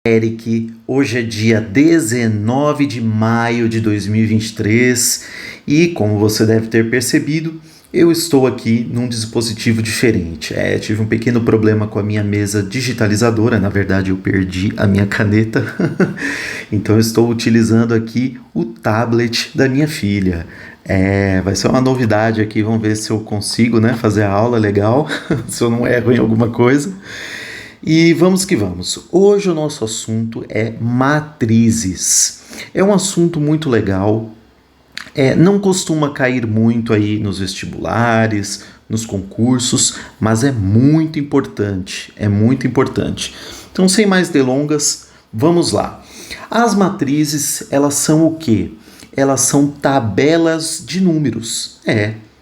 Eric, hoje é dia 19 de maio de 2023 e, como você deve ter percebido, eu estou aqui num dispositivo diferente. Tive um pequeno problema com a minha mesa digitalizadora, na verdade eu perdi a minha caneta, então eu estou utilizando aqui o tablet da minha filha. Vai ser uma novidade aqui, vamos ver se eu consigo, fazer a aula legal, se eu não erro em alguma coisa. E vamos que vamos. Hoje o nosso assunto é matrizes. É um assunto muito legal. Não costuma cair muito aí nos vestibulares, nos concursos, mas é muito importante. É muito importante. Então, sem mais delongas, vamos lá. As matrizes, elas são o quê? Elas são tabelas de números.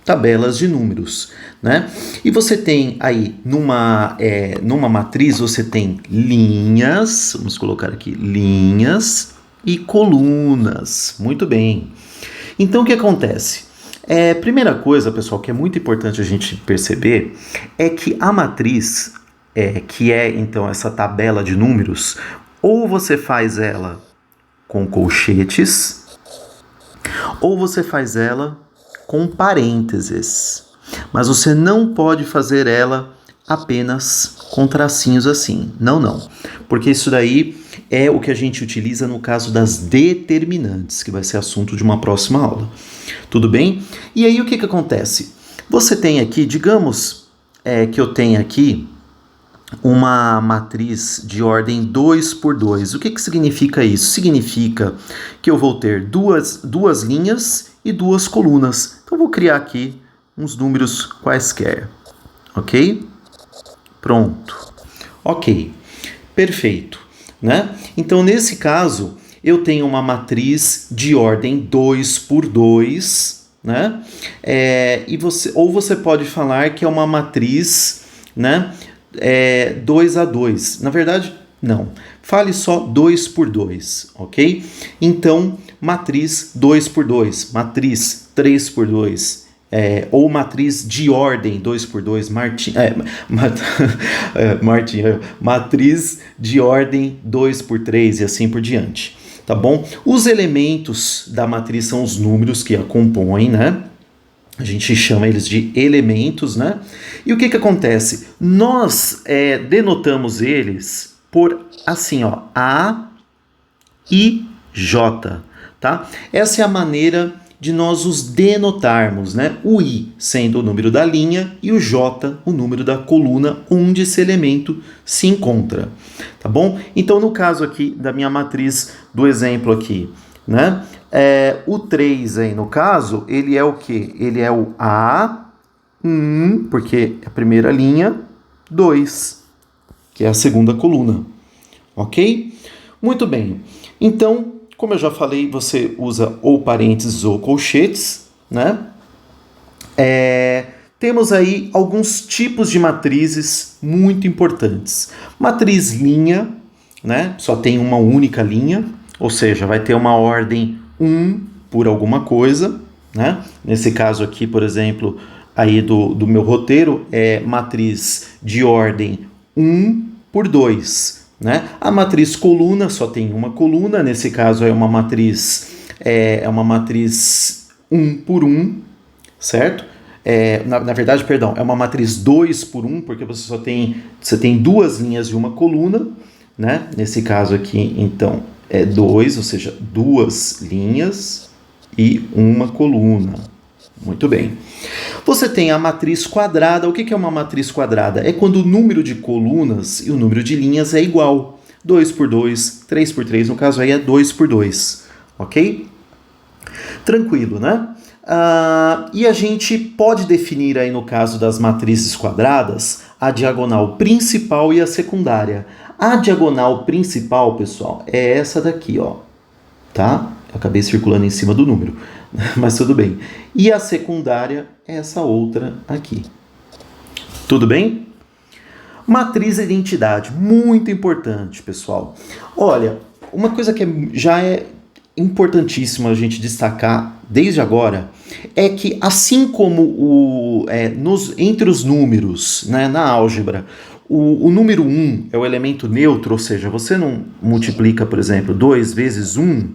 Tabelas de números, né? E você tem aí, numa matriz, você tem linhas, vamos colocar aqui, linhas e colunas. Muito bem. Então, o que acontece? Primeira coisa, pessoal, que é muito importante a gente perceber, é que a matriz, que é, então, essa tabela de números, ou você faz ela com colchetes, ou você faz ela com parênteses, mas você não pode fazer ela apenas com tracinhos assim, não, porque isso daí é o que a gente utiliza no caso das determinantes, que vai ser assunto de uma próxima aula, tudo bem? E aí o que acontece? Você tem aqui, digamos que eu tenho aqui uma matriz de ordem 2 por 2. O que significa isso? Significa que eu vou ter duas linhas e duas colunas. Então, vou criar aqui uns números quaisquer. Ok? Pronto. Ok. Perfeito. Né? Então, nesse caso, eu tenho uma matriz de ordem 2 por 2. Né? Ou você pode falar que é uma matriz, né? 2 a 2. Na verdade, não. Fale só 2 por 2, ok? Então, matriz 2 por 2, matriz 3 por 2, ou matriz de ordem 2 por 2, matriz de ordem 2 por 3 e assim por diante, tá bom? Os elementos da matriz são os números que a compõem, né? A gente chama eles de elementos, né? E o que acontece? Nós denotamos eles por assim, ó, A e J, tá? Essa é a maneira de nós os denotarmos, né? O I sendo o número da linha e o J o número da coluna onde esse elemento se encontra, tá bom? Então, no caso aqui da minha matriz, do exemplo aqui, né? O 3 aí, no caso, ele é o quê? Ele é o A1, porque é a primeira linha, 2, que é a segunda coluna. Ok? Muito bem. Então, como eu já falei, você usa ou parênteses ou colchetes, né? Temos aí alguns tipos de matrizes muito importantes. Matriz linha, né? Só tem uma única linha, ou seja, vai ter uma ordem 1 por alguma coisa, né? Nesse caso aqui, por exemplo, aí do meu roteiro, é matriz de ordem 1 por 2, né? A matriz coluna só tem uma coluna, nesse caso é uma matriz 1 por 1, certo? Na verdade, perdão, é uma matriz 2 por 1, porque você tem duas linhas e uma coluna, né? Nesse caso aqui, então, é 2, ou seja, duas linhas e uma coluna. Muito bem. Você tem a matriz quadrada. O que é uma matriz quadrada? É quando o número de colunas e o número de linhas é igual. 2 por 2, 3 por 3, no caso aí é 2 por 2. Ok? Tranquilo, né? E a gente pode definir aí, no caso das matrizes quadradas, a diagonal principal e a secundária. A diagonal principal, pessoal, é essa daqui, ó, tá? Eu acabei circulando em cima do número, mas tudo bem. E a secundária é essa outra aqui. Tudo bem? Matriz identidade, muito importante, pessoal. Olha, uma coisa que já é importantíssima a gente destacar desde agora é que, assim como entre os números, né, na álgebra, o número 1 é o elemento neutro, ou seja, você não multiplica, por exemplo, 2 vezes 1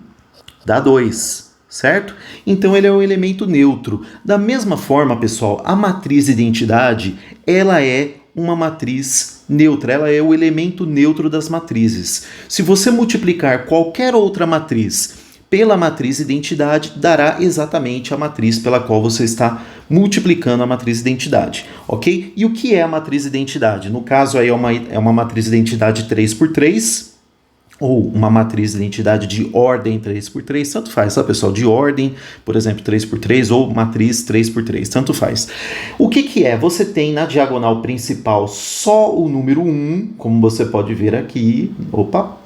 dá 2, certo? Então ele é um elemento neutro. Da mesma forma, pessoal, a matriz identidade, ela é uma matriz neutra, ela é o elemento neutro das matrizes. Se você multiplicar qualquer outra matriz pela matriz identidade, dará exatamente a matriz pela qual você está multiplicando a matriz identidade, ok? E o que é a matriz identidade? No caso aí é uma matriz identidade 3x3, ou uma matriz identidade de ordem 3x3, tanto faz, tá, pessoal? De ordem, por exemplo, 3x3 ou matriz 3x3, tanto faz. O que é? Você tem na diagonal principal só o número 1, como você pode ver aqui. Opa!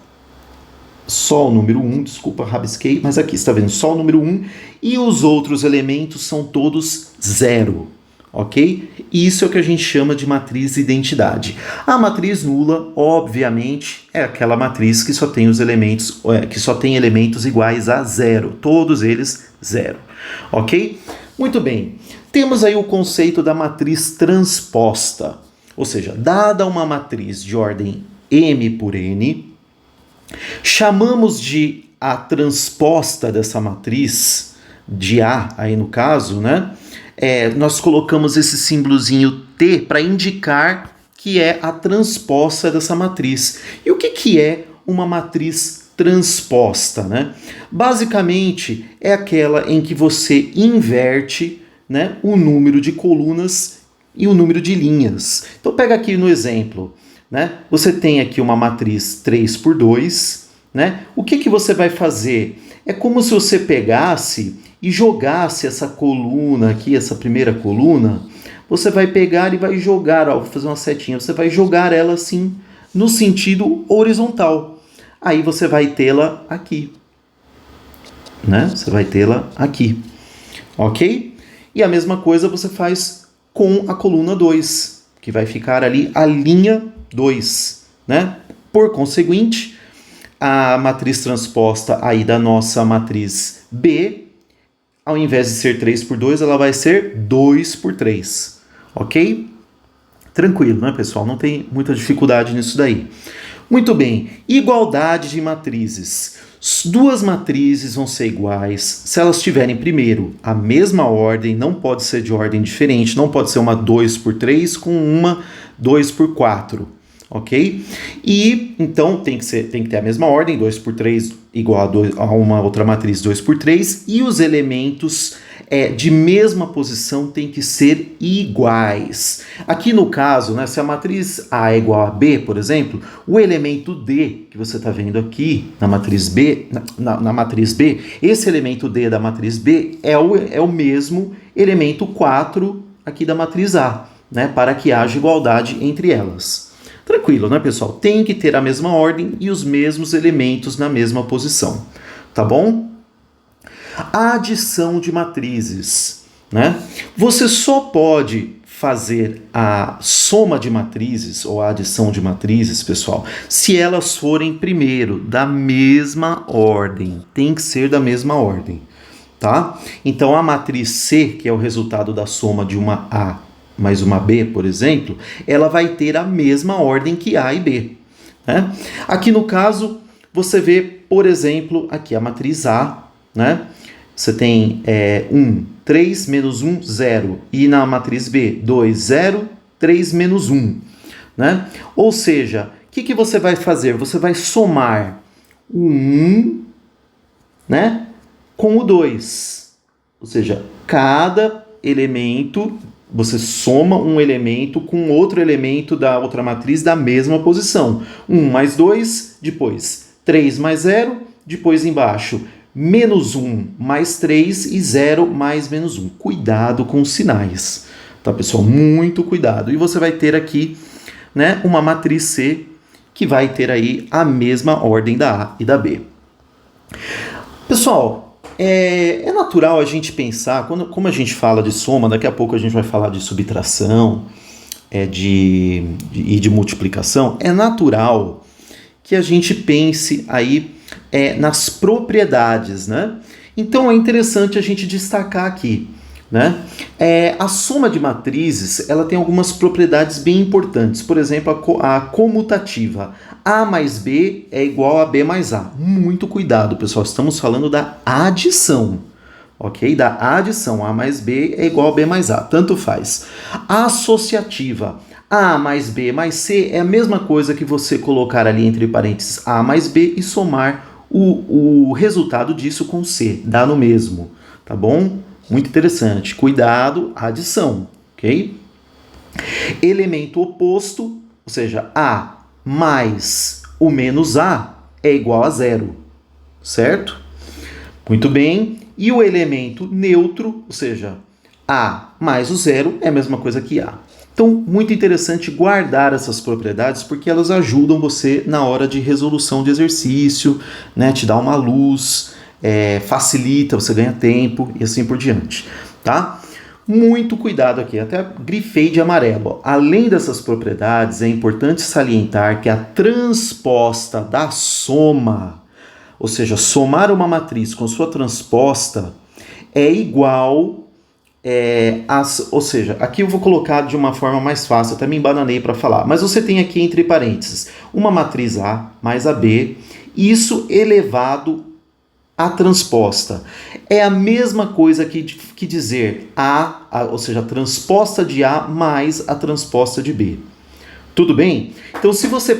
Só o número 1, desculpa, rabisquei, mas aqui está vendo só o número 1 e os outros elementos são todos 0, ok? Isso é o que a gente chama de matriz identidade. A matriz nula, obviamente, é aquela matriz que só tem os elementos, que só tem elementos iguais a 0, todos eles 0, ok? Muito bem, temos aí o conceito da matriz transposta, ou seja, dada uma matriz de ordem m por n, chamamos de a transposta dessa matriz, de A, aí no caso, né? Nós colocamos esse símbolozinho T para indicar que é a transposta dessa matriz. E o que é uma matriz transposta, né? Basicamente, é aquela em que você inverte, né, o número de colunas e o número de linhas. Então, pega aqui no exemplo. Né? Você tem aqui uma matriz 3x2, né? O que você vai fazer? É como se você pegasse e jogasse essa coluna aqui, essa primeira coluna, você vai pegar e vai jogar, ó, vou fazer uma setinha, você vai jogar ela assim no sentido horizontal. Aí você vai tê-la aqui, né? Você vai tê-la aqui, ok? E a mesma coisa você faz com a coluna 2, que vai ficar ali a linha 2, né? Por conseguinte, a matriz transposta aí da nossa matriz B, ao invés de ser 3x2, ela vai ser 2x3, ok? Tranquilo, né, pessoal? Não tem muita dificuldade nisso daí. Muito bem, igualdade de matrizes. Duas matrizes vão ser iguais se elas tiverem, primeiro, a mesma ordem, não pode ser de ordem diferente, não pode ser uma 2x3 com uma 2x4. Ok? E então tem que ter a mesma ordem, 2x3 igual a uma outra matriz 2x3, e os elementos de mesma posição têm que ser iguais. Aqui no caso, né, se a matriz A é igual a B, por exemplo, o elemento D, que você está vendo aqui na matriz B, na matriz B, esse elemento D da matriz B é o mesmo elemento 4 aqui da matriz A, né, para que haja igualdade entre elas. Tranquilo, né, pessoal? Tem que ter a mesma ordem e os mesmos elementos na mesma posição, tá bom? A adição de matrizes, né? Você só pode fazer a soma de matrizes ou a adição de matrizes, pessoal, se elas forem primeiro da mesma ordem. Tem que ser da mesma ordem, tá? Então a matriz C, que é o resultado da soma de uma A mais uma B, por exemplo, ela vai ter a mesma ordem que A e B, né? Aqui no caso, você vê, por exemplo, aqui a matriz A, né? Você tem 1, 3, menos 1, 0. E na matriz B, 2, 0, 3, menos 1. Né? Ou seja, o que você vai fazer? Você vai somar o 1, né, com o 2. Ou seja, cada elemento, você soma um elemento com outro elemento da outra matriz da mesma posição. 1 mais 2, depois 3 mais 0, depois embaixo menos 1 mais 3 e 0 mais menos 1. Cuidado com os sinais, tá, pessoal? Muito cuidado. E você vai ter aqui, né, uma matriz C que vai ter aí a mesma ordem da A e da B. Pessoal, é natural a gente pensar, como a gente fala de soma, daqui a pouco a gente vai falar de subtração e de multiplicação, é natural que a gente pense aí nas propriedades, né? Então é interessante a gente destacar aqui. né? A soma de matrizes, ela tem algumas propriedades bem importantes. Por exemplo, a comutativa. A mais B é igual a B mais A. Muito cuidado, pessoal. Estamos falando da adição. Ok? Da adição. A mais B é igual a B mais A. Tanto faz. A associativa. A mais B mais C é a mesma coisa que você colocar ali entre parênteses A mais B e somar o resultado disso com C. Dá no mesmo. Tá bom? Muito interessante. Cuidado, adição, ok? Elemento oposto, ou seja, A mais o menos A é igual a zero, certo? Muito bem. E o elemento neutro, ou seja, A mais o zero é a mesma coisa que A. Então, muito interessante guardar essas propriedades porque elas ajudam você na hora de resolução de exercício, né? Te dá uma luz, facilita, você ganha tempo e assim por diante, tá? Muito cuidado aqui, até grifei de amarelo. Além dessas propriedades, é importante salientar que a transposta da soma, ou seja, somar uma matriz com sua transposta, é igual... ou seja, aqui eu vou colocar de uma forma mais fácil, até me embananei para falar, mas você tem aqui entre parênteses uma matriz A mais a B, isso elevado à transposta. É a mesma coisa que dizer ou seja, a transposta de A mais a transposta de B. Tudo bem? Então, se você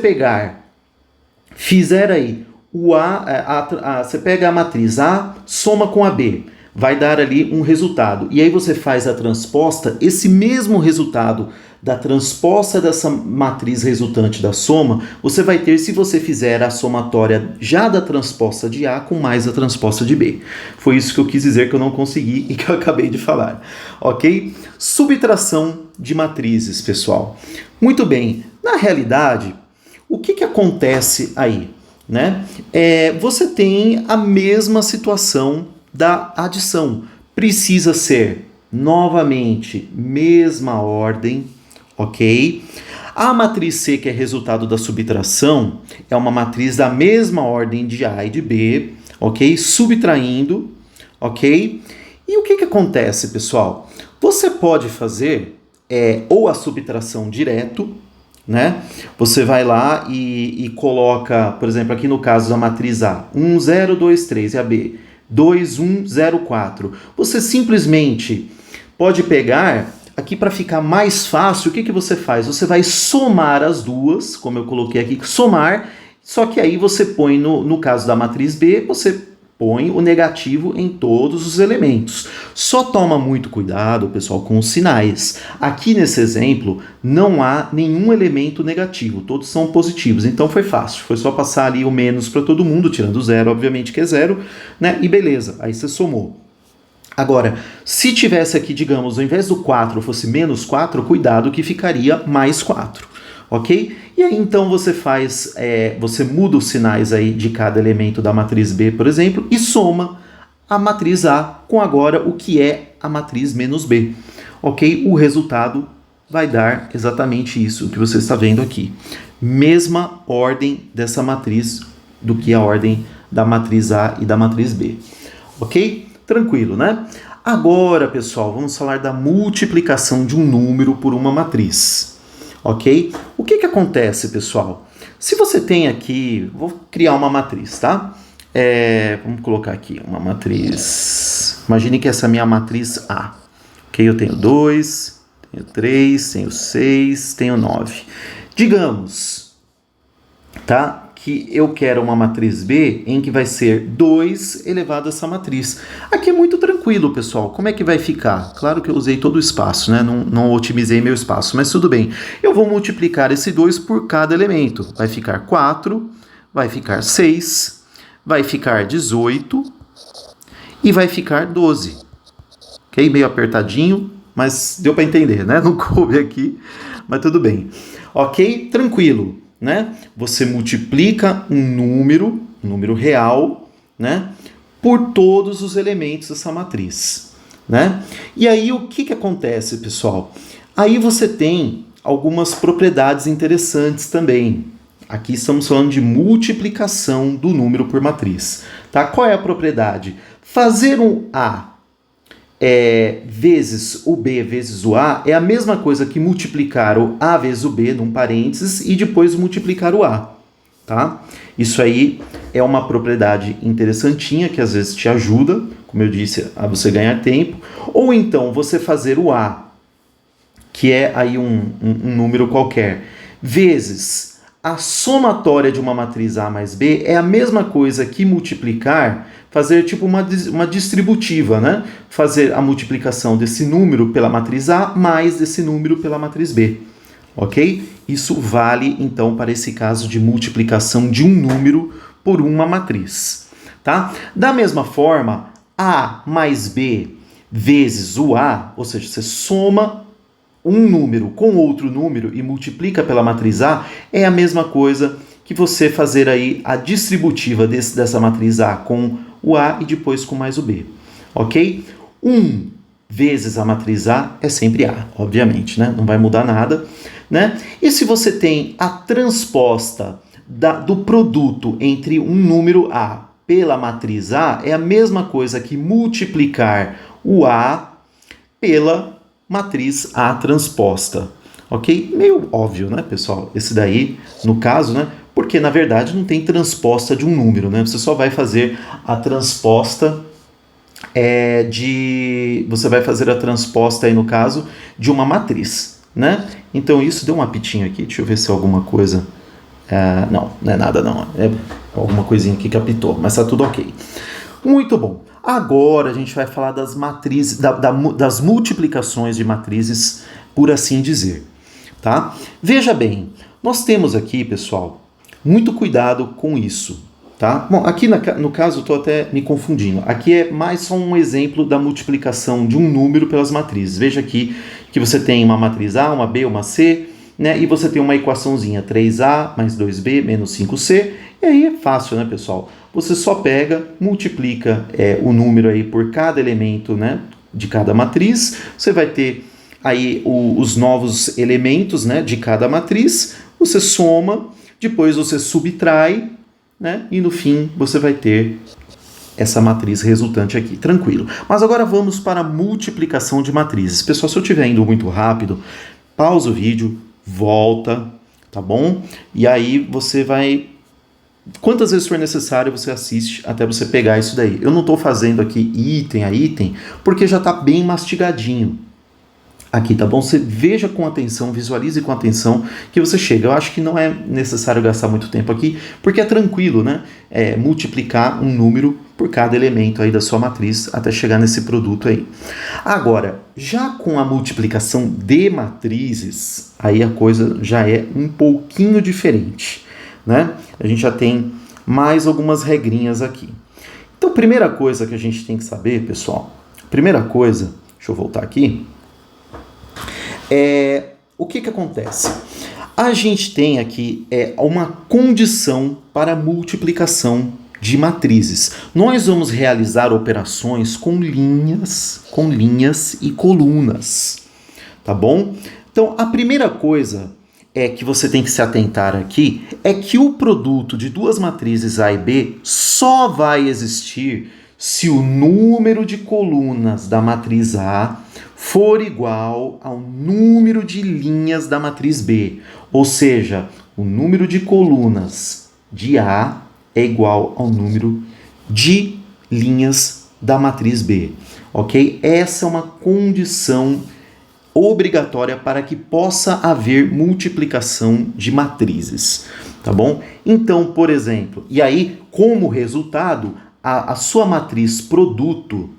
fizer aí você pega a matriz A, soma com a B, vai dar ali um resultado. E aí você faz a transposta, esse mesmo resultado da transposta dessa matriz resultante da soma, você vai ter se você fizer a somatória já da transposta de A com mais a transposta de B. Foi isso que eu quis dizer que eu não consegui e que eu acabei de falar. Ok? Subtração de matrizes, pessoal. Muito bem. Na realidade, o que acontece aí? Né? Você tem a mesma situação da adição. Precisa ser, novamente, mesma ordem, ok? A matriz C, que é resultado da subtração, é uma matriz da mesma ordem de A e de B, ok? Subtraindo, ok? E o que acontece, pessoal? Você pode fazer ou a subtração direto, né? Você vai lá e coloca, por exemplo, aqui no caso da matriz A, 1, 0, 2, 3 e a B, 2, 1, 0, 4. Você simplesmente pode pegar, aqui para ficar mais fácil, o que você faz? Você vai somar as duas, como eu coloquei aqui, somar, só que aí você põe, no caso da matriz B, você põe o negativo em todos os elementos. Só toma muito cuidado, pessoal, com os sinais. Aqui nesse exemplo, não há nenhum elemento negativo, todos são positivos, então foi fácil. Foi só passar ali o menos para todo mundo, tirando o zero, obviamente que é zero, né? E beleza, aí você somou. Agora, se tivesse aqui, digamos, ao invés do 4 fosse menos 4, cuidado que ficaria mais 4. Ok? E aí então você você muda os sinais aí de cada elemento da matriz B, por exemplo, e soma a matriz A com agora o que é a matriz menos B. Ok? O resultado vai dar exatamente isso que você está vendo aqui. Mesma ordem dessa matriz do que a ordem da matriz A e da matriz B. Ok? Tranquilo, né? Agora, pessoal, vamos falar da multiplicação de um número por uma matriz. Ok? O que acontece, pessoal? Se você tem aqui, vou criar uma matriz, tá? Vamos colocar aqui uma matriz. Imagine que essa é a minha matriz A. Ok? Eu tenho 2, tenho 3, tenho 6, tenho 9. Digamos, tá? Que eu quero uma matriz B em que vai ser 2 elevado a essa matriz. Aqui é muito tranquilo, pessoal. Como é que vai ficar? Claro que eu usei todo o espaço, né? Não otimizei meu espaço, mas tudo bem. Eu vou multiplicar esse 2 por cada elemento. Vai ficar 4, vai ficar 6, vai ficar 18 e vai ficar 12. Ok? Meio apertadinho, mas deu para entender, né? Não coube aqui, mas tudo bem. Ok? Tranquilo. Né? Você multiplica um número real, né? Por todos os elementos dessa matriz. Né? E aí o que acontece, pessoal? Aí você tem algumas propriedades interessantes também. Aqui estamos falando de multiplicação do número por matriz. Tá? Qual é a propriedade? Fazer um A vezes o B vezes o A é a mesma coisa que multiplicar o A vezes o B, num parênteses, e depois multiplicar o A, tá? Isso aí é uma propriedade interessantinha que às vezes te ajuda, como eu disse, a você ganhar tempo. Ou então você fazer o A, que é aí um número qualquer, vezes a somatória de uma matriz A mais B, é a mesma coisa que multiplicar, fazer tipo uma distributiva, né? Fazer a multiplicação desse número pela matriz A mais desse número pela matriz B, ok? Isso vale, então, para esse caso de multiplicação de um número por uma matriz, tá? Da mesma forma, A mais B vezes o A, ou seja, você soma um número com outro número e multiplica pela matriz A, é a mesma coisa que você fazer aí a distributiva dessa matriz A com o A e depois com mais o B, ok? 1 vezes a matriz A é sempre A, obviamente, né? Não vai mudar nada, né? E se você tem a transposta do produto entre um número A pela matriz A, é a mesma coisa que multiplicar o A pela matriz A transposta, ok? Meio óbvio, né, pessoal? Esse daí, no caso, né? Porque, na verdade, não tem transposta de um número, né? Você só vai fazer a transposta Você vai fazer a transposta aí, no caso, de uma matriz, né? Então, isso deu um apitinho aqui. Deixa eu ver se é alguma coisa... não é nada, não. É alguma coisinha aqui que apitou, mas tá tudo ok. Muito bom. Agora a gente vai falar das matrizes, das multiplicações de matrizes, por assim dizer, tá? Veja bem, nós temos aqui, pessoal, muito cuidado com isso, tá? Bom, aqui no caso eu estou até me confundindo. Aqui é mais só um exemplo da multiplicação de um número pelas matrizes. Veja aqui que você tem uma matriz A, uma B, uma C, né? E você tem uma equaçãozinha 3A mais 2B menos 5C. E aí é fácil, né, pessoal? Você só pega, multiplica o número aí por cada elemento, né, de cada matriz. Você vai ter aí os novos elementos, né, de cada matriz. Você soma, depois você subtrai, né, e no fim você vai ter essa matriz resultante aqui, tranquilo. Mas agora vamos para a multiplicação de matrizes. Pessoal, se eu estiver indo muito rápido, pausa o vídeo, volta, tá bom? E aí você vai... Quantas vezes for necessário, você assiste até você pegar isso daí. Eu não estou fazendo aqui item a item, porque já está bem mastigadinho aqui, tá bom? Você veja com atenção, visualize com atenção que você chega. Eu acho que não é necessário gastar muito tempo aqui, porque é tranquilo, né? Multiplicar um número por cada elemento aí da sua matriz até chegar nesse produto aí. Agora, já com a multiplicação de matrizes, aí a coisa já é um pouquinho diferente, né? A gente já tem mais algumas regrinhas aqui. Então, primeira coisa que a gente tem que saber, pessoal, primeira coisa, deixa eu voltar aqui, o que acontece? A gente tem aqui uma condição para multiplicação de matrizes. Nós vamos realizar operações com linhas e colunas, tá bom? Então, a primeira coisa que você tem que se atentar aqui é que o produto de duas matrizes A e B só vai existir se o número de colunas da matriz A for igual ao número de linhas da matriz B. Ou seja, o número de colunas de A é igual ao número de linhas da matriz B. Ok? Essa é uma condição obrigatória para que possa haver multiplicação de matrizes, tá bom? Então, por exemplo, e aí, como resultado, a sua matriz produto,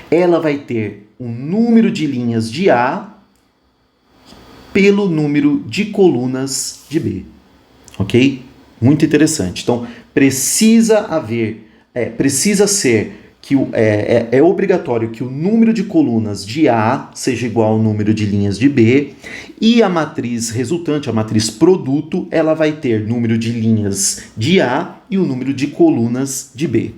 ela vai ter um número de linhas de A pelo número de colunas de B, ok? Muito interessante. Então, precisa ser que é obrigatório que o número de colunas de A seja igual ao número de linhas de B, e a matriz resultante, a matriz produto, ela vai ter número de linhas de A e o número de colunas de B.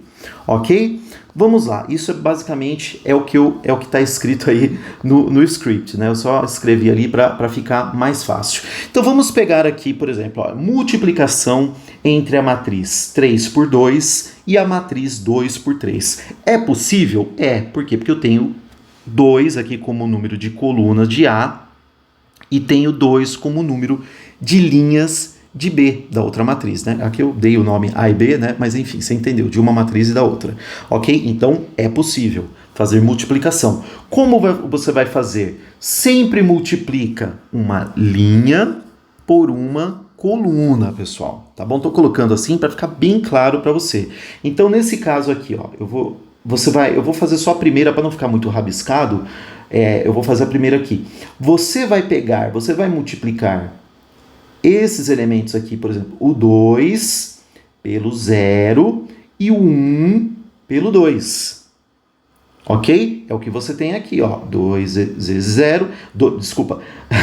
ok? Vamos lá, isso basicamente é o que está escrito aí no script, né? Eu só escrevi ali para ficar mais fácil. Então vamos pegar aqui, por exemplo, ó, multiplicação entre a matriz 3 por 2 e a matriz 2 por 3. É possível? É. Por quê? Porque eu tenho 2 aqui como número de colunas de A e tenho 2 como número de linhas de B, da outra matriz, né? Aqui eu dei o nome A e B, né? Mas enfim, você entendeu, de uma matriz e da outra, ok? Então, é possível fazer multiplicação. Como você vai fazer? Sempre multiplica uma linha por uma coluna, pessoal, tá bom? Tô colocando assim para ficar bem claro para você. Então, nesse caso aqui, ó, eu vou fazer só a primeira para não ficar muito rabiscado. Eu vou fazer a primeira aqui. Você vai multiplicar esses elementos aqui, por exemplo, o 2 pelo 0 e o 1 pelo 2. Ok? É o que você tem aqui, ó. 2 vezes 0, desculpa,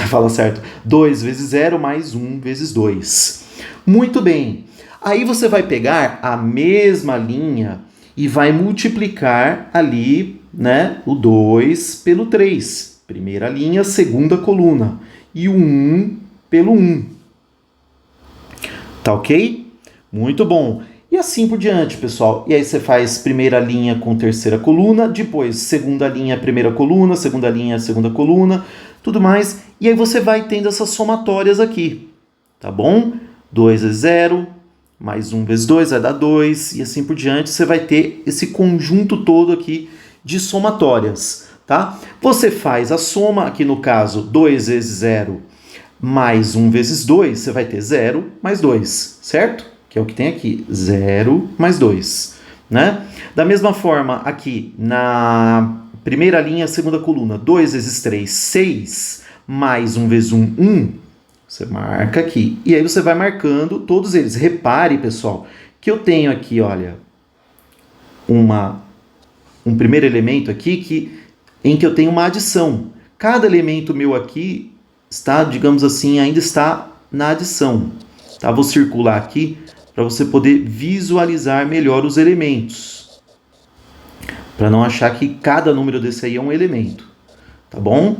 fala certo. 2 vezes 0 mais 1 vezes 2. Muito bem. Aí você vai pegar a mesma linha e vai multiplicar ali, né, o 2 pelo 3. Primeira linha, segunda coluna. E o 1 pelo 1. Tá ok? Muito bom. E assim por diante, pessoal. E aí você faz primeira linha com terceira coluna, depois segunda linha, primeira coluna, segunda linha, segunda coluna, tudo mais. E aí você vai tendo essas somatórias aqui, tá bom? 2 vezes 0, mais 1 vezes 2 vai dar 2, e assim por diante. Você vai ter esse conjunto todo aqui de somatórias, tá? Você faz a soma, aqui no caso, 2 vezes 0 mais 1 vezes 2, você vai ter 0 mais 2, certo? Que é o que tem aqui, 0 mais 2, né? Da mesma forma, aqui na primeira linha, segunda coluna, 2 vezes 3, 6, mais 1 vezes 1, 1, você marca aqui. E aí você vai marcando todos eles. Repare, pessoal, que eu tenho aqui, olha, um primeiro elemento aqui em que eu tenho uma adição. Cada elemento meu aqui está, digamos assim, ainda está na adição. Tá? Vou circular aqui para você poder visualizar melhor os elementos. Para não achar que cada número desse aí é um elemento. Tá bom?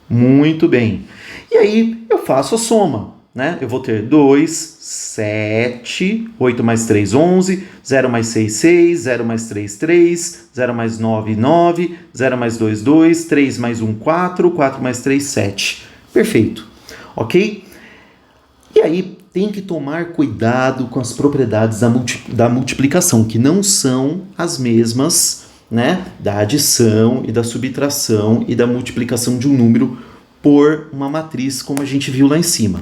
Muito bem. E aí eu faço a soma, né? Eu vou ter 2, 7, 8 mais 3, 11, 0 mais 6, 6, 0 mais 3, 3, 0 mais 9, 9, 0 mais 2, 2, 3 mais 1, 4, 4 mais 3, 7. Perfeito, ok? E aí tem que tomar cuidado com as propriedades da multiplicação, que não são as mesmas, né, da adição e da subtração e da multiplicação de um número por uma matriz, como a gente viu lá em cima.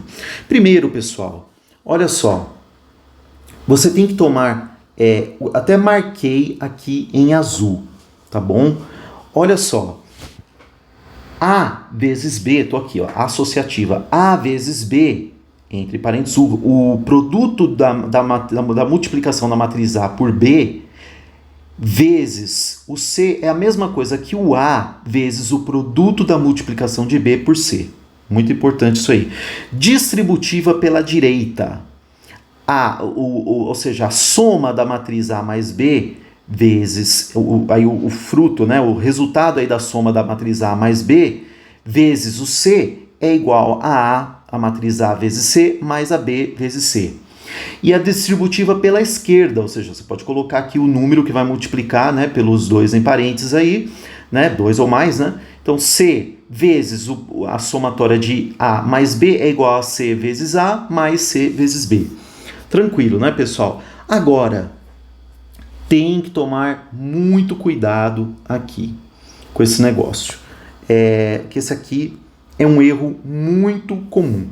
Primeiro, pessoal, olha só, você tem que tomar, até marquei aqui em azul, tá bom? Olha só, A vezes B, tô aqui, ó, associativa, A vezes B, entre parênteses, o produto da multiplicação da matriz A por B, vezes o C é a mesma coisa que o A vezes o produto da multiplicação de B por C. Muito importante isso aí. Distributiva pela direita. Ou seja, a soma da matriz A mais B vezes o fruto, né, o resultado aí da soma da matriz A mais B vezes o C é igual a matriz A vezes C mais a B vezes C. E a distributiva pela esquerda, ou seja, você pode colocar aqui o número que vai multiplicar, né, pelos dois em parênteses aí, né, 2 ou mais, né? Então, C vezes a somatória de A mais B é igual a C vezes A mais C vezes B. Tranquilo, né, pessoal? Agora, tem que tomar muito cuidado aqui com esse negócio. Que esse aqui é um erro muito comum.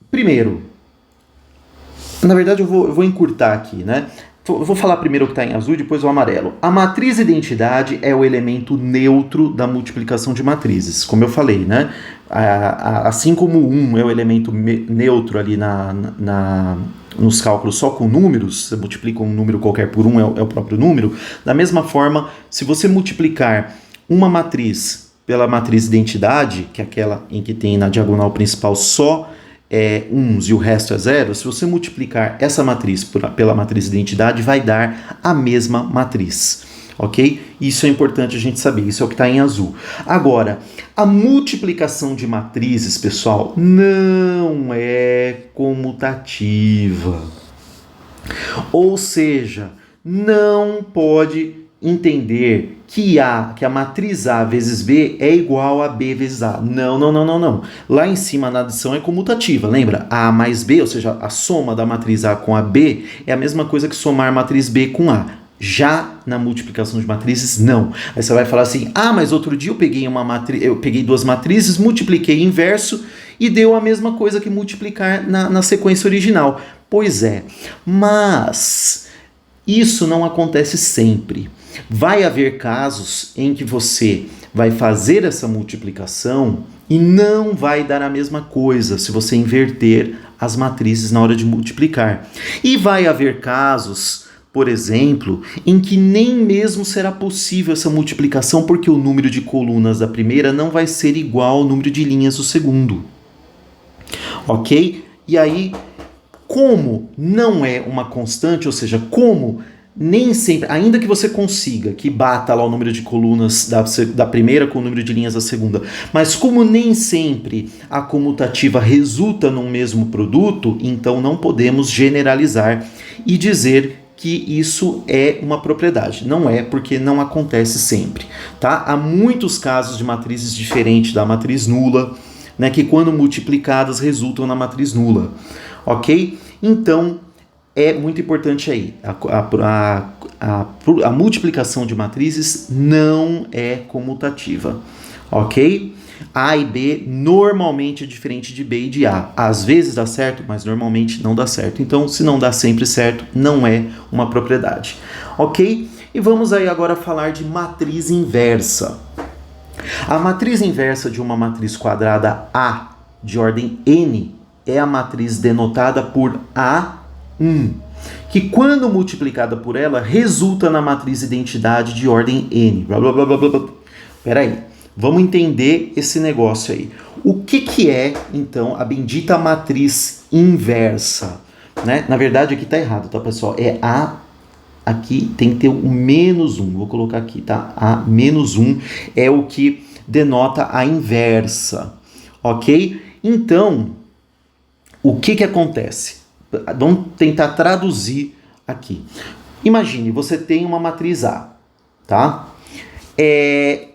Primeiro, na verdade eu vou encurtar aqui, né? Eu vou falar primeiro o que está em azul e depois o amarelo. A matriz identidade é o elemento neutro da multiplicação de matrizes, como eu falei, né? Assim como o 1 é o elemento neutro ali nos cálculos só com números, você multiplica um número qualquer por 1, é o próprio número. Da mesma forma, se você multiplicar uma matriz pela matriz identidade, que é aquela em que tem na diagonal principal só uns e o resto é zero, se você multiplicar essa matriz pela matriz identidade, vai dar a mesma matriz. Ok? Isso é importante a gente saber, isso é o que está em azul. Agora, a multiplicação de matrizes, pessoal, não é comutativa. Ou seja, não pode entender que a matriz A vezes B é igual a B vezes A. Não, não, não, não, não. Lá em cima na adição é comutativa, lembra? A mais B, ou seja, a soma da matriz A com a B é a mesma coisa que somar a matriz B com A. Já na multiplicação de matrizes, não. Aí você vai falar assim, mas outro dia eu peguei duas matrizes, multipliquei inverso e deu a mesma coisa que multiplicar na sequência original. Pois é, mas isso não acontece sempre. Vai haver casos em que você vai fazer essa multiplicação e não vai dar a mesma coisa se você inverter as matrizes na hora de multiplicar. E vai haver casos, por exemplo, em que nem mesmo será possível essa multiplicação porque o número de colunas da primeira não vai ser igual ao número de linhas do segundo. Ok? E aí, como não é uma constante, ou seja, como nem sempre, ainda que você consiga que bata lá o número de colunas da primeira com o número de linhas da segunda, mas como nem sempre a comutativa resulta num mesmo produto, então não podemos generalizar e dizer que isso é uma propriedade. Não é, porque não acontece sempre, tá? Há muitos casos de matrizes diferentes da matriz nula, né, que quando multiplicadas resultam na matriz nula, ok? Então, é muito importante aí, a multiplicação de matrizes não é comutativa, ok? A e B normalmente é diferente de B e de A. Às vezes dá certo, mas normalmente não dá certo. Então, se não dá sempre certo, não é uma propriedade, ok? E vamos aí agora falar de matriz inversa. A matriz inversa de uma matriz quadrada A de ordem N é a matriz denotada por A1, que quando multiplicada por ela, resulta na matriz identidade de ordem N. Blá, blá, blá, blá, blá. Peraí, vamos entender esse negócio aí. O que é, então, a bendita matriz inversa? Né? Na verdade, aqui está errado, tá, pessoal? É A, aqui tem que ter o menos 1. Vou colocar aqui, tá? A menos 1 é o que denota a inversa, ok? Então, o que acontece? Vamos tentar traduzir aqui. Imagine, você tem uma matriz A, tá?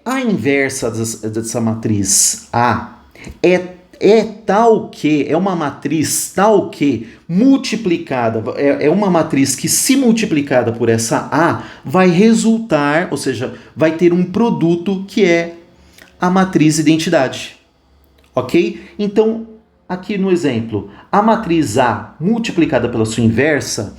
A inversa dessa matriz A é tal que, é uma matriz tal que multiplicada, é uma matriz que se multiplicada por essa A vai resultar, ou seja, vai ter um produto que é a matriz identidade, ok? Então, aqui no exemplo, a matriz A multiplicada pela sua inversa,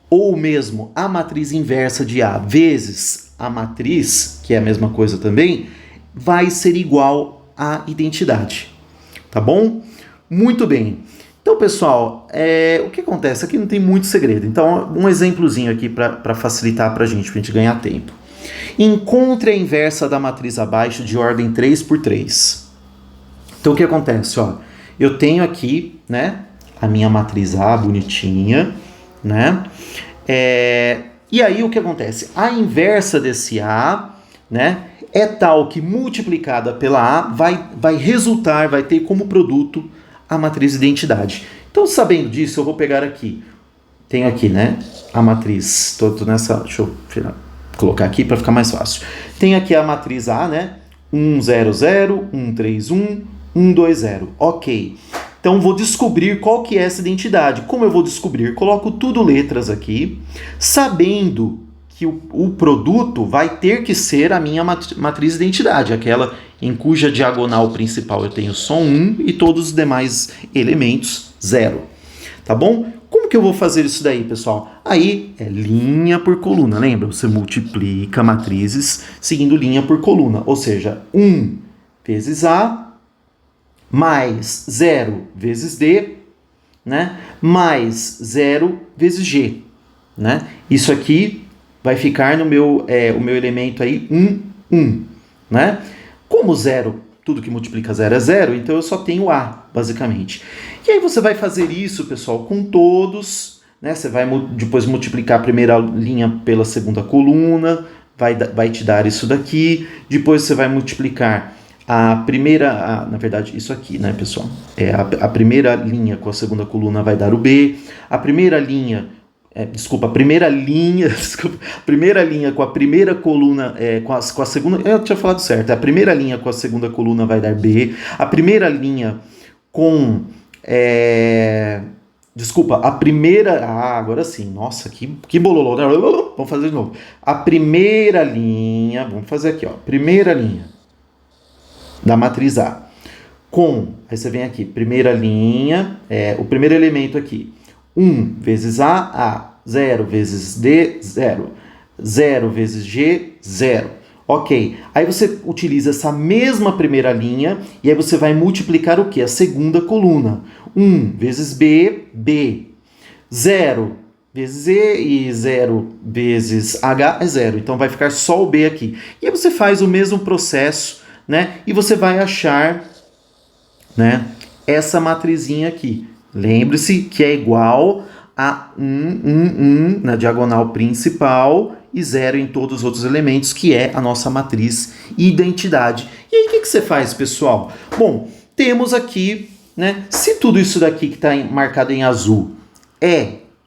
ou mesmo a matriz inversa de A vezes a matriz, que é a mesma coisa também, vai ser igual à identidade, tá bom? Muito bem. Então, pessoal, o que acontece? Aqui não tem muito segredo. Então, um exemplozinho aqui para facilitar para a gente ganhar tempo. Encontre a inversa da matriz abaixo de ordem 3 por 3. Então, o que acontece? Ó, eu tenho aqui, né, a minha matriz A bonitinha, né? E aí o que acontece? A inversa desse A, né, é tal que multiplicada pela A vai resultar, vai ter como produto a matriz identidade. Então, sabendo disso, eu vou pegar aqui, tenho aqui, né, a matriz, tô nessa, deixa eu colocar aqui para ficar mais fácil. Tenho aqui a matriz A, né, 1, 0, 0, 1, 3, 1, 1, 2, 0. Ok. Então, vou descobrir qual que é essa identidade. Como eu vou descobrir? Coloco tudo letras aqui, sabendo que o produto vai ter que ser a minha matriz identidade, aquela em cuja diagonal principal eu tenho só 1 e todos os demais elementos 0. Tá bom? Como que eu vou fazer isso daí, pessoal? Aí é linha por coluna, lembra? Você multiplica matrizes seguindo linha por coluna, ou seja, 1 vezes A mais 0 vezes D, né? Mais 0 vezes G, né? Isso aqui vai ficar no o meu elemento aí 1, 1, né? Como 0, tudo que multiplica 0 é 0, então eu só tenho A, basicamente. E aí você vai fazer isso, pessoal, com todos, né? Você vai depois multiplicar a primeira linha pela segunda coluna, vai te dar isso daqui. Depois você vai multiplicar a primeira, na verdade, isso aqui, né, pessoal? A primeira linha com a segunda coluna vai dar o B. A primeira linha, a primeira linha com a primeira coluna, com a segunda, eu tinha falado certo. A primeira linha com a segunda coluna vai dar B. A primeira linha com, a primeira, agora sim, nossa, que bololô. Vamos fazer de novo. A primeira linha, vamos fazer aqui, ó, primeira linha da matriz A, aí você vem aqui, primeira linha, o primeiro elemento aqui, 1 vezes A, 0 vezes D, 0, 0 vezes G, 0. Ok, aí você utiliza essa mesma primeira linha e aí você vai multiplicar o quê? A segunda coluna, 1 vezes B, B, 0 vezes E e 0 vezes H é 0, então vai ficar só o B aqui. E aí você faz o mesmo processo, né? E você vai achar, né, essa matrizinha aqui. Lembre-se que é igual a 1 na diagonal principal e 0 em todos os outros elementos, que é a nossa matriz identidade. E aí o que você faz, pessoal? Bom, temos aqui, né, se tudo isso daqui que está marcado em azul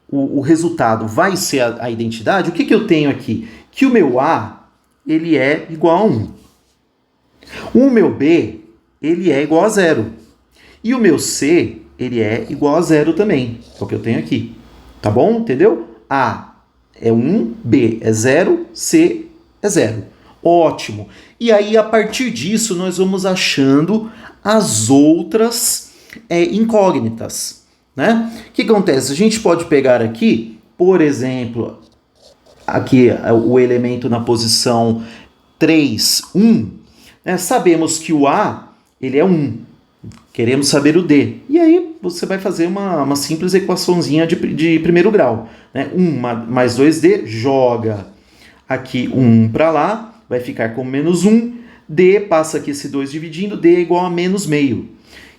o resultado vai ser a identidade, o que eu tenho aqui? Que o meu A, ele é igual a 1. O meu B, ele é igual a 0. E o meu C, ele é igual a 0 também. É o que eu tenho aqui. Tá bom? Entendeu? A é 1, B é 0, C é 0. Ótimo. E aí, a partir disso, nós vamos achando as outras incógnitas, né? O que acontece? A gente pode pegar aqui, por exemplo, aqui o elemento na posição 3, 1, sabemos que o A, ele é 1. Queremos saber o D. E aí você vai fazer uma simples equaçãozinha de primeiro grau, né? 1 mais 2D, joga aqui 1 para lá, vai ficar com menos 1. D, passa aqui esse 2 dividindo, D é igual a menos meio.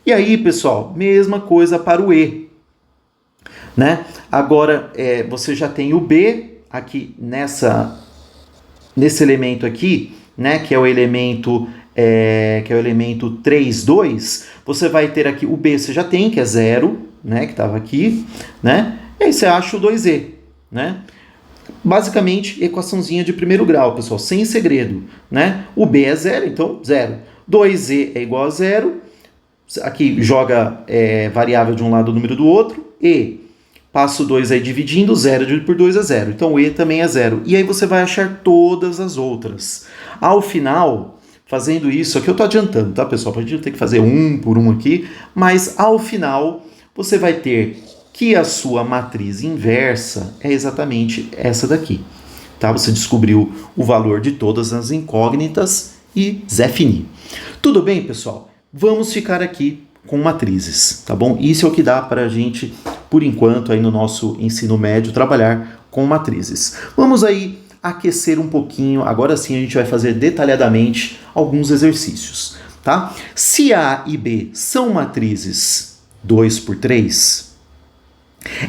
E aí, pessoal, mesma coisa para o E, né? Agora, você já tem o B aqui nesse elemento aqui, né, que é o elemento 3, 2, você vai ter aqui o B, você já tem, que é 0, né, que estava aqui, né, e aí você acha o 2E, né. Basicamente, equaçãozinha de primeiro grau, pessoal, sem segredo, né. O B é 0, então 0. 2E é igual a 0, aqui joga variável de um lado, o número do outro, E, passo 2 aí dividindo, 0 dividido por 2 é 0. Então, o E também é 0. E aí você vai achar todas as outras. Ao final, fazendo isso, aqui eu estou adiantando, tá, pessoal? Para a gente não ter que fazer um por um aqui, mas ao final, você vai ter que a sua matriz inversa é exatamente essa daqui. Tá? Você descobriu o valor de todas as incógnitas e Zé fini. Tudo bem, pessoal? Vamos ficar aqui com matrizes, tá bom? Isso é o que dá para a gente, por enquanto, aí no nosso ensino médio, trabalhar com matrizes. Vamos aí aquecer um pouquinho, agora sim a gente vai fazer detalhadamente alguns exercícios, tá? Se A e B são matrizes 2 por 3,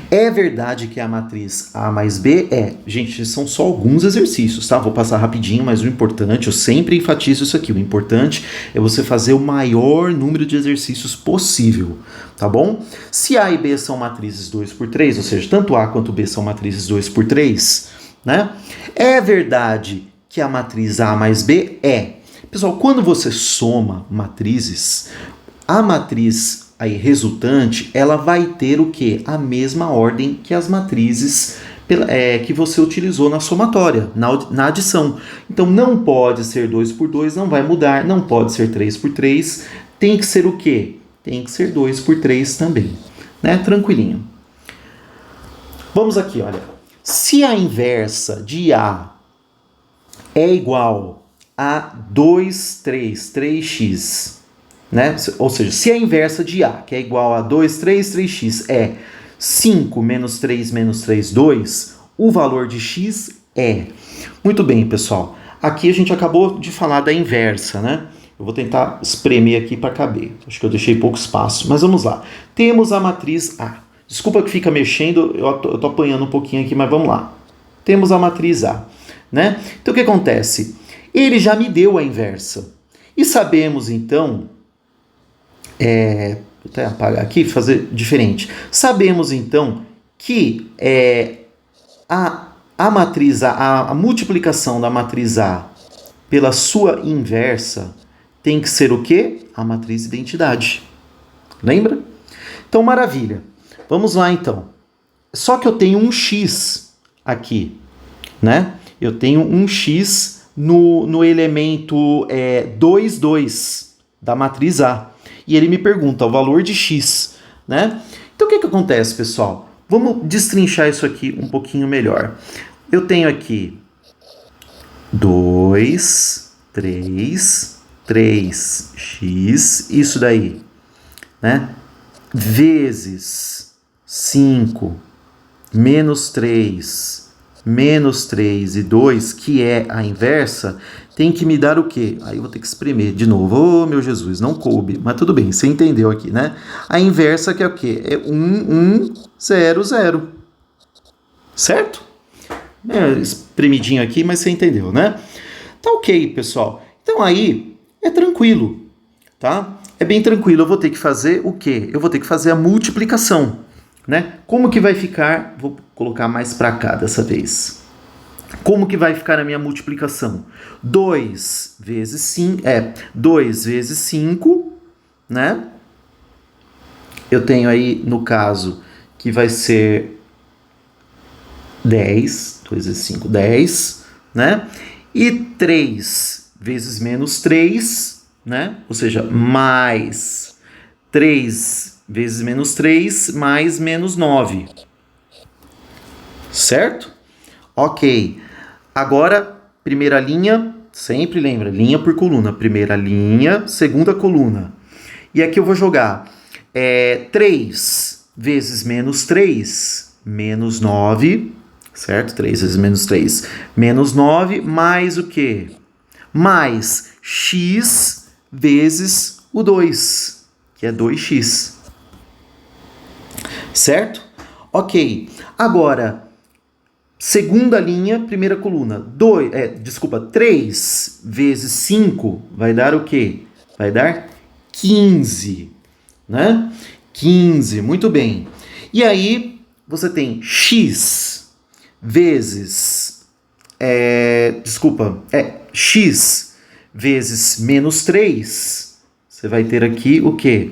é verdade que a matriz A mais B gente, são só alguns exercícios, tá? Vou passar rapidinho, mas o importante, eu sempre enfatizo isso aqui, o importante é você fazer o maior número de exercícios possível, tá bom? Se A e B são matrizes 2 por 3, ou seja, tanto A quanto B são matrizes 2 por 3, né? É verdade que a matriz A mais B Pessoal, quando você soma matrizes, a matriz aí resultante, ela vai ter o quê? A mesma ordem que as matrizes que você utilizou na somatória, na adição. Então, não pode ser 2 por 2, não vai mudar. Não pode ser 3 por 3. Tem que ser o quê? Tem que ser 2 por 3 também. Né? Tranquilinho. Vamos aqui, olha. Se a inversa de A é igual a 3x, né? Ou seja, se a inversa de A, que é igual a 3x, é 5 menos 3 menos 3, 2, o valor de x é... Muito bem, pessoal. Aqui a gente acabou de falar da inversa, né? Eu vou tentar espremer aqui para caber. Acho que eu deixei pouco espaço, mas vamos lá. Temos a matriz A. Desculpa que fica mexendo, eu tô apanhando um pouquinho aqui, mas vamos lá. Temos a matriz A, né? Então o que acontece? Ele já me deu a inversa. E sabemos então... vou até apagar aqui, fazer diferente. Sabemos então que a matriz A, a multiplicação da matriz A pela sua inversa tem que ser o quê? A matriz identidade. Lembra? Então, maravilha. Vamos lá, então. Só que eu tenho um x aqui, né? Eu tenho um x no elemento 2, 2 da matriz A. E ele me pergunta o valor de x, né? Então, o que acontece, pessoal? Vamos destrinchar isso aqui um pouquinho melhor. Eu tenho aqui 2, 3, 3x, isso daí, né? Vezes 5, menos 3, menos 3 e 2, que é a inversa, tem que me dar o quê? Aí eu vou ter que espremer de novo. Oh, meu Jesus, não coube. Mas tudo bem, você entendeu aqui, né? A inversa que é o quê? É 1, 1, 0, 0. Certo? Espremidinho aqui, mas você entendeu, né? Tá ok, pessoal. Então aí é tranquilo, tá? É bem tranquilo. Eu vou ter que fazer o quê? Eu vou ter que fazer a multiplicação, né? Como que vai ficar? Vou colocar mais para cá dessa vez. Como que vai ficar a minha multiplicação? 2 vezes 5, 2 vezes 5, né? Eu tenho aí, no caso, que vai ser 10, 2 vezes 5, 10, né? E 3 vezes menos 3, né? Ou seja, mais 3 vezes menos 3, mais menos 9. Certo? Ok. Agora, primeira linha, sempre lembra, linha por coluna. Primeira linha, segunda coluna. E aqui eu vou jogar 3 vezes menos 3, menos 9, certo? 3 vezes menos 3, menos 9, mais o quê? Mais x vezes o 2, que é 2x. Certo? Ok. Agora... segunda linha, primeira coluna. 3 vezes 5 vai dar o quê? Vai dar 15, né? 15, muito bem. E aí, você tem x vezes... x vezes menos 3. Você vai ter aqui o quê?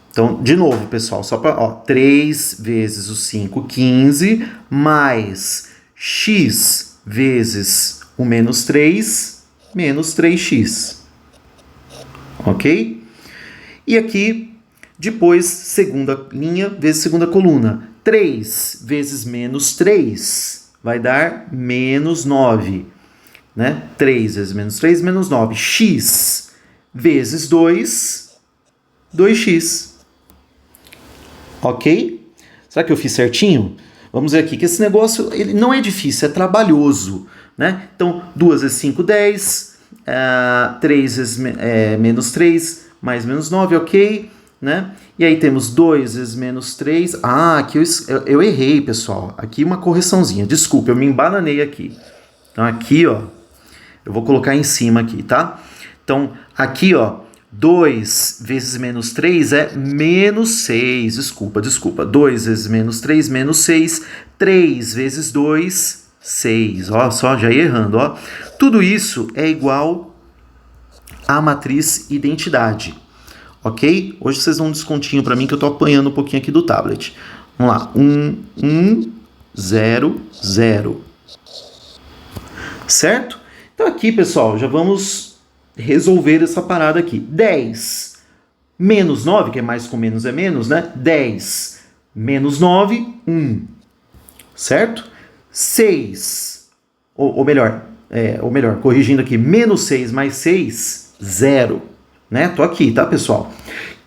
Então, de novo, pessoal, só para... 3 vezes o 5, 15, mais... x vezes o menos 3, menos 3x. Ok? E aqui, depois, segunda linha vezes segunda coluna. 3 vezes menos 3 vai dar menos 9. Né? 3 vezes menos 3, menos 9. X vezes 2, 2x. Ok? Será que eu fiz certinho? Vamos ver aqui, que esse negócio ele não é difícil, é trabalhoso, né? Então, 2 vezes 5, 10, 3 vezes menos 3, mais menos 9, ok, né? E aí temos 2 vezes menos 3, aqui eu errei, pessoal, aqui uma correçãozinha, desculpa, eu me embananei aqui. Então, aqui, ó, eu vou colocar em cima aqui, tá? Então, aqui, ó, 2 vezes menos 3 é menos 6. Desculpa. 2 vezes menos 3, menos 6. 3 vezes 2, 6. Ó, só já ia errando, ó. Tudo isso é igual à matriz identidade. Ok? Hoje vocês dão um descontinho para mim que eu tô apanhando um pouquinho aqui do tablet. Vamos lá. 1, 1, 0, 0. Certo? Então aqui, pessoal, já vamos... resolver essa parada aqui. 10 menos 9, que é mais com menos é menos, né? 10 menos 9, 1. Certo? 6, ou melhor, corrigindo aqui, menos 6 mais 6, 0. Né? Tô aqui, tá, pessoal?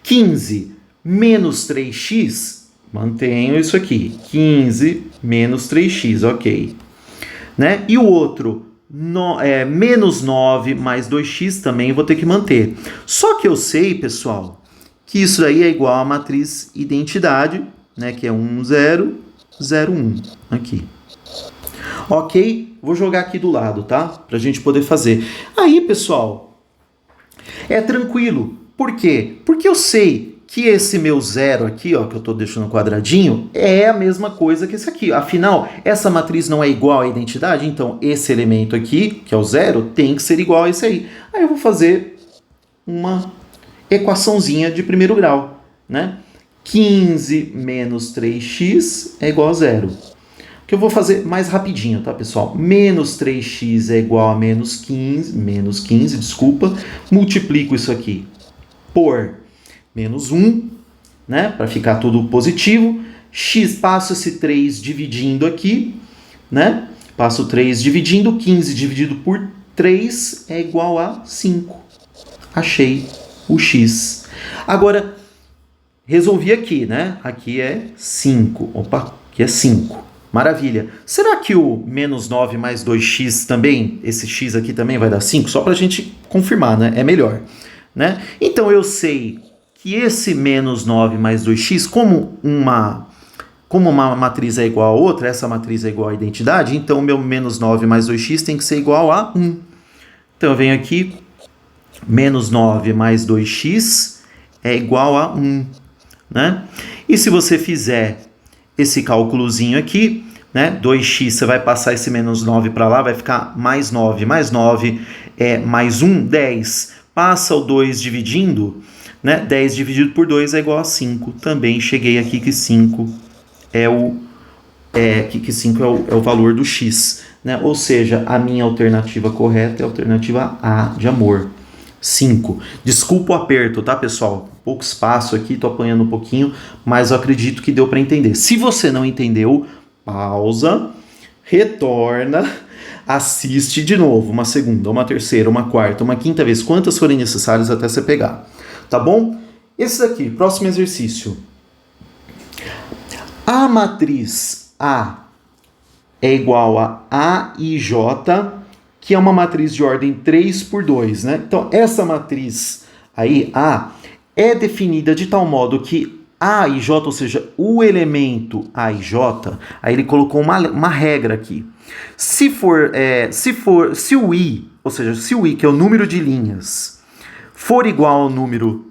15 menos 3x, mantenho isso aqui. 15 menos 3x, ok. Né? E o outro, menos 9 mais 2x também vou ter que manter. Só que eu sei, pessoal, que isso daí é igual à matriz identidade, né, que é 1, 0, 0, 1, aqui. Ok? Vou jogar aqui do lado, tá? Pra gente poder fazer. Aí, pessoal, é tranquilo. Por quê? Porque eu sei que esse meu 0 aqui, ó, que eu tô deixando quadradinho, é a mesma coisa que esse aqui. Afinal, essa matriz não é igual à identidade, então esse elemento aqui, que é o 0, tem que ser igual a esse aí. Aí eu vou fazer uma equaçãozinha de primeiro grau, né? 15 menos 3x é igual a 0. Que eu vou fazer mais rapidinho, tá, pessoal? Menos 3x é igual a menos 15, desculpa. Multiplico isso aqui por menos 1, né? Para ficar tudo positivo. X, passo esse 3 dividindo aqui, né? Passo 3 dividindo, 15 dividido por 3 é igual a 5. Achei o x. Agora, resolvi aqui, né? Aqui é 5. Opa, aqui é 5. Maravilha. Será que o menos 9 mais 2x também, esse x aqui também vai dar 5? Só para a gente confirmar, né? É melhor, né? Então, eu sei que esse menos 9 mais 2x, como uma matriz é igual a outra, essa matriz é igual à identidade, então o meu menos 9 mais 2x tem que ser igual a 1. Então, eu venho aqui, menos 9 mais 2x é igual a 1, né? E se você fizer esse cálculozinho aqui, né? 2x, você vai passar esse menos 9 para lá, vai ficar mais 9. Mais 9 é mais 1, 10. Passa o 2 dividindo, né? 10 dividido por 2 é igual a 5. Também cheguei aqui que 5 é o valor do x, né? Ou seja, a minha alternativa correta é a alternativa A de amor. 5. Desculpa o aperto, tá, pessoal? Pouco espaço aqui, tô apanhando um pouquinho, mas eu acredito que deu para entender. Se você não entendeu, pausa, retorna, assiste de novo, uma segunda, uma terceira, uma quarta, uma quinta vez, quantas forem necessárias até você pegar, tá bom? Esse daqui, próximo exercício. A matriz A é igual a AIJ, que é uma matriz de ordem 3 por 2, né? Então, essa matriz aí, A, é definida de tal modo que A e J, ou seja, o elemento A e J, aí ele colocou uma regra aqui. Se o I, ou seja, se o I, que é o número de linhas, for igual ao número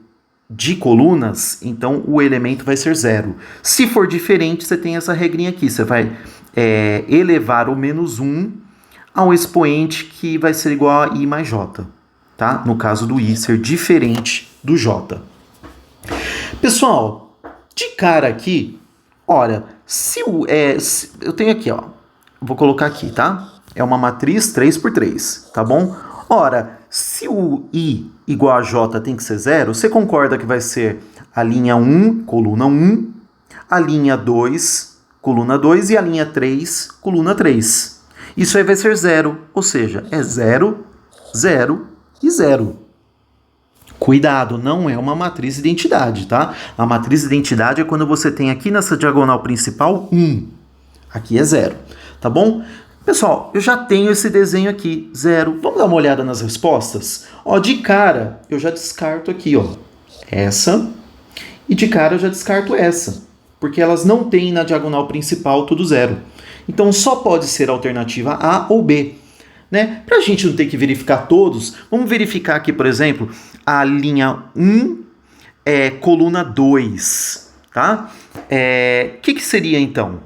de colunas, então o elemento vai ser 0. Se for diferente, você tem essa regrinha aqui. Você vai elevar o menos 1 a um expoente que vai ser igual a I mais J, tá? No caso do I ser diferente do J. Pessoal, de cara aqui, olha, eu tenho aqui, ó, vou colocar aqui, tá? É uma matriz 3 por 3, tá bom? Ora, se o I igual a J tem que ser 0, você concorda que vai ser a linha 1, coluna 1, a linha 2, coluna 2 e a linha 3, coluna 3. Isso aí vai ser 0, ou seja, é 0, 0 e 0. Cuidado, não é uma matriz identidade, tá? A matriz identidade é quando você tem aqui nessa diagonal principal 1. Aqui é 0, tá bom? Pessoal, eu já tenho esse desenho aqui, 0. Vamos dar uma olhada nas respostas? Ó, de cara, eu já descarto aqui, ó, essa. E de cara eu já descarto essa, porque elas não têm na diagonal principal tudo 0. Então, só pode ser a alternativa A ou B, né? Para a gente não ter que verificar todos, vamos verificar aqui, por exemplo, a linha 1 coluna 2, tá? Que seria, então?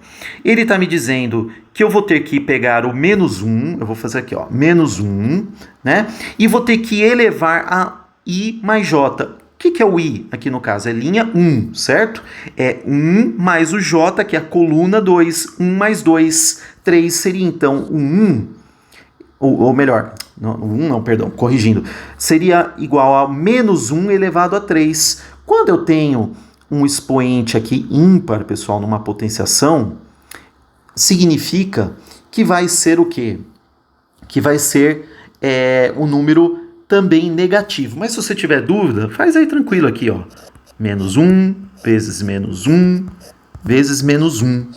Ele está me dizendo que eu vou ter que pegar o menos 1, eu vou fazer aqui, ó, menos 1, né? E vou ter que elevar a I mais J. O que é o I aqui no caso? É linha 1, certo? É 1 mais o J, que é a coluna 2. 1 mais 2, 3 seria então o 1, ou melhor, corrigindo. Seria igual a menos 1 elevado a 3. Quando eu tenho um expoente aqui ímpar, pessoal, numa potenciação, significa que vai ser o quê? Que vai ser o número também negativo. Mas se você tiver dúvida, faz aí tranquilo aqui, ó. Menos 1 vezes menos 1 vezes menos 1. O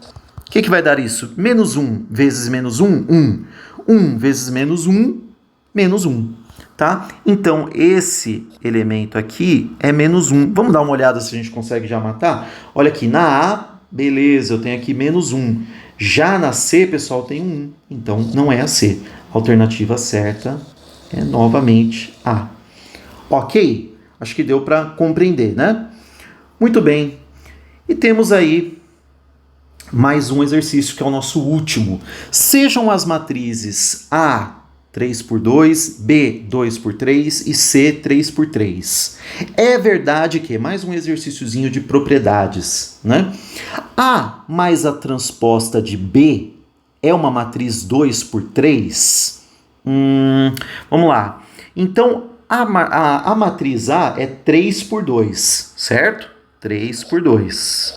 que vai dar isso? Menos 1 vezes menos 1, 1. 1 vezes menos 1, tá? Então, esse elemento aqui é menos 1. Vamos dar uma olhada se a gente consegue já matar? Olha aqui, na A, beleza, eu tenho aqui menos 1. Já na C, pessoal, tem 1. Então, não é a C. A alternativa certa é novamente A. Ok? Acho que deu para compreender, né? Muito bem. E temos aí mais um exercício que é o nosso último. Sejam as matrizes A 3x2, B 2x3 e C 3x3. É verdade que mais um exercíciozinho de propriedades, né? A mais a transposta de B é uma matriz 2x3? Vamos lá. Então, a matriz A é 3x2, certo? 3x2.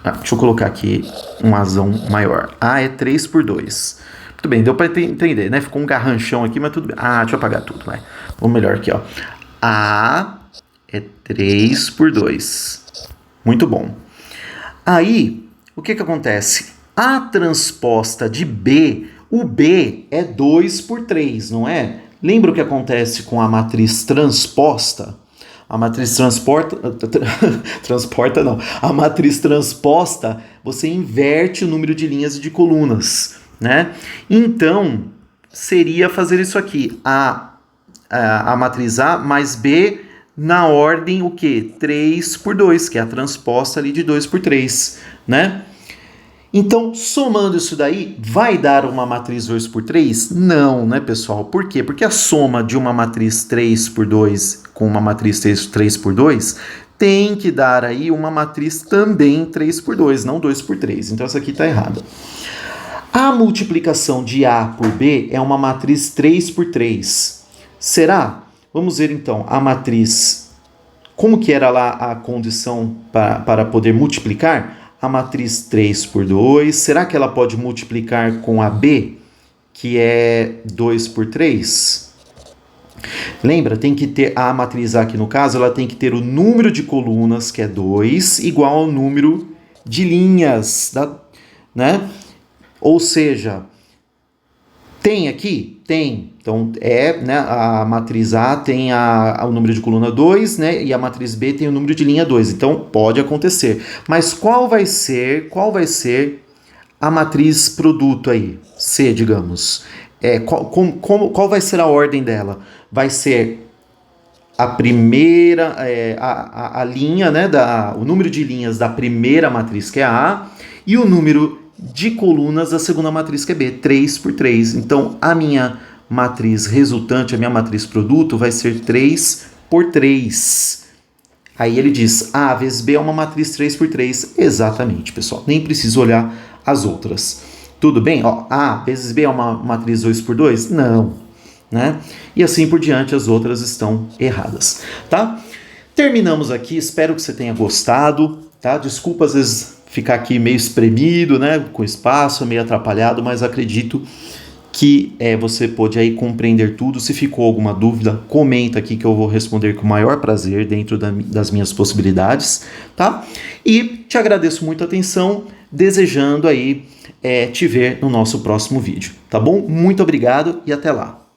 Deixa eu colocar aqui um azão maior. A é 3x2. Muito bem, deu para entender, né? Ficou um garranchão aqui, mas tudo bem. Deixa eu apagar tudo, vai. Vamos melhor aqui, ó. A é 3x2. Muito bom. Aí, o que acontece? A transposta de B, o B é 2x3, não é? Lembra o que acontece com a matriz transposta? A matriz transporta não. A matriz transposta, você inverte o número de linhas e de colunas, né? Então, seria fazer isso aqui. A matriz A mais B na ordem o quê? 3x2, que é a transposta ali de 2x3, né? Então, somando isso daí, vai dar uma matriz 2x3? Não, né, pessoal? Por quê? Porque a soma de uma matriz 3x2 com uma matriz 3x2 tem que dar aí uma matriz também 3x2, não 2x3. Então, essa aqui está errada. A multiplicação de A por B é uma matriz 3x3. Será? Vamos ver, então, a matriz... Como que era lá a condição para poder multiplicar? A matriz 3x2, será que ela pode multiplicar com a B, que é 2x3? Lembra, tem que ter a matriz A aqui no caso, ela tem que ter o número de colunas, que é 2, igual ao número de linhas, né? Ou seja, tem aqui? Tem. Então, né, a matriz A tem o número de coluna 2, né, e a matriz B tem o número de linha 2. Então, pode acontecer. Mas qual vai ser a matriz produto aí? C, digamos. Qual vai ser a ordem dela? Vai ser a primeira, a linha, né, o número de linhas da primeira matriz, que é a A, e o número de colunas da segunda matriz, que é B, 3x3. Então, a minha matriz resultante, a minha matriz produto, vai ser 3x3. Aí ele diz, A vezes B é uma matriz 3x3. Exatamente, pessoal. Nem preciso olhar as outras. Tudo bem? Ó, A vezes B é uma matriz 2x2? Não. Né? E assim por diante, as outras estão erradas. Tá? Terminamos aqui. Espero que você tenha gostado. Tá? Desculpa, às vezes, ficar aqui meio espremido, né? Com espaço, meio atrapalhado, mas acredito que você pôde aí compreender tudo. Se ficou alguma dúvida, comenta aqui que eu vou responder com o maior prazer dentro das minhas possibilidades, tá? E te agradeço muito a atenção, desejando aí te ver no nosso próximo vídeo, tá bom? Muito obrigado e até lá!